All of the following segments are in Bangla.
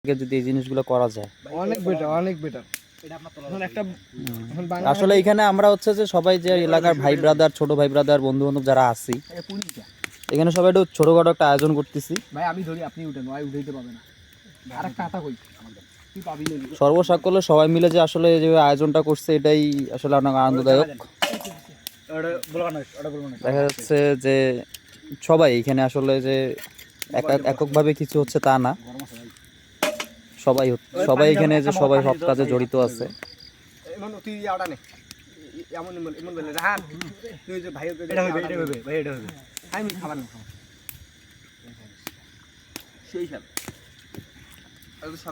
যদি এই জিনিসগুলো করা যায় অনেক বেটার, অনেক বেটার। আসলে এখানে আমরা হচ্ছে যে সবাই যে এলাকার ভাই ব্রাদার, ছোট ভাই ব্রাদার, বন্ধু বান্ধব যারা আছি, এখানে সবাই একটু ছোটখাটো একটা আয়োজন করতেছি। ভাই আমি ধরি, আপনি উঠেন, ভাই উঠাইতে পাবে না। আর একটা কাটা কই তুই পাবি না। সর্বসাকল্যে সবাই মিলে যে আসলে যে আয়োজনটা করছে এটাই আসলে অনেক আনন্দদায়ক। দেখা যাচ্ছে যে সবাই এখানে আসলে যে এককভাবে কিছু হচ্ছে তা না, সবাই সবাই এখানে যে সবাই সব কাজে জড়িত আছে। তুই আওটা নে, এমন এমন বলে রাত তুই যে ভাই এটা হবে, এটা হবে ভাই, এটা হবে। আমি খাবার না খাবো সেই খেল।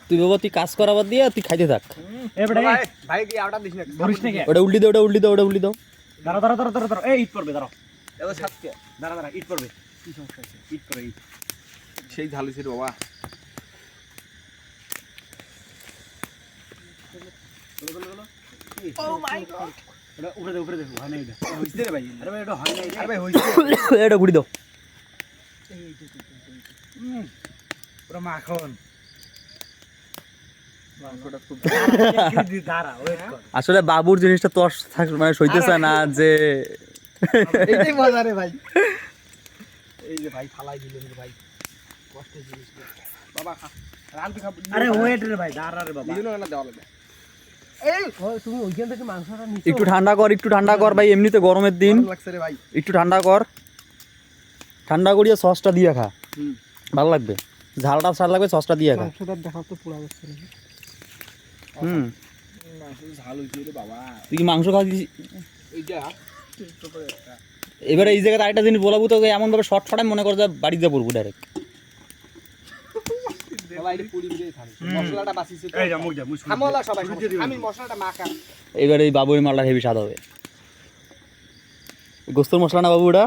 তুই বাবা তুই কাজ করাবার দিয়ে তুই খাইতে থাক। ভাই কি আওটা দিস না, ধরিস না। ওটা উল্টি দাও, ওটা উল্টি দাও, ওটা উল্টি দাও। দাঁড়া দাঁড়া দাঁড়া দাঁড়া দাঁড়া, এই ইট পড়বে, দাঁড়াও। এবার সাথে দাঁড়া দাঁড়া, ইট পড়বে। কি সমস্যা আছে? ইট পড়ে, ইট সেই ঝালিছে রে বাবা। ও মাই গড, এটা উপরে দে, উপরে দে, হয় না এটা হইছে রে ভাই। আরে ভাই এটা হয় না, আরে ভাই হইছে। এটা গুড়ি দাও। পুরো মাখন। আসলে বাবুর জিনিসটা তো মানে সইতেছে না যে এইটাই মজা রে ভাই। এই যে ভাই ফালাই দিলেন রে ভাই, কষ্টের জিনিস বাবা। খা রান্তি খা। আরে ওয়েট রে ভাই, দাঁড়া রে বাবা, দিনো না দেওয়া লাগে। এই তুমি ওইখান থেকে মাংসটা নিছো, একটু ঠান্ডা কর, একটু ঠান্ডা কর ভাই, এমনিতে গরমের দিন লাগছে রে ভাই। একটু ঠান্ডা কর, ঠান্ডা করিয়ে সসটা দিয়ে খা, ভালো লাগবে। ঝালটা ছাড় লাগবে, সসটা দিয়ে খা। মাংসটা দেখাও তো পুরো অবস্থা নাকি। মাংস ঝাল হইছে রে বাবা। তুই কি মাংস খাওয়া দিছিস? এইটা উপরে একটা। এবারে এই জায়গাতে আরেকটা জিনিস বলাবো তোকে, এমন ভাবে শর্ট শর্টে মনে কর যে বাড়িতে পড়বো ডাইরেক্ট। মশলাটা বাসিছে তো, এই যা মুখ যা, মুখ খামলা সবাই, আমি মশলাটা মাখা। এবারে এই বাবু এই মালটা হেভি স্বাদ হবে। গোস্তের মশলা না বাবু ওটা?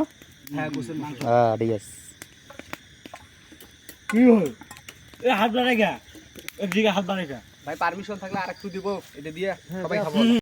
হ্যাঁ গোসের মাংস। হ্যাঁ ঠিক আছে। কি হল এ হাত বাড়াই গা, এদিকে হাত বাড়াই গা ভাই। পারমিশন থাকলে আরেকটু দিব, এটা দিয়ে সবাই খাবো।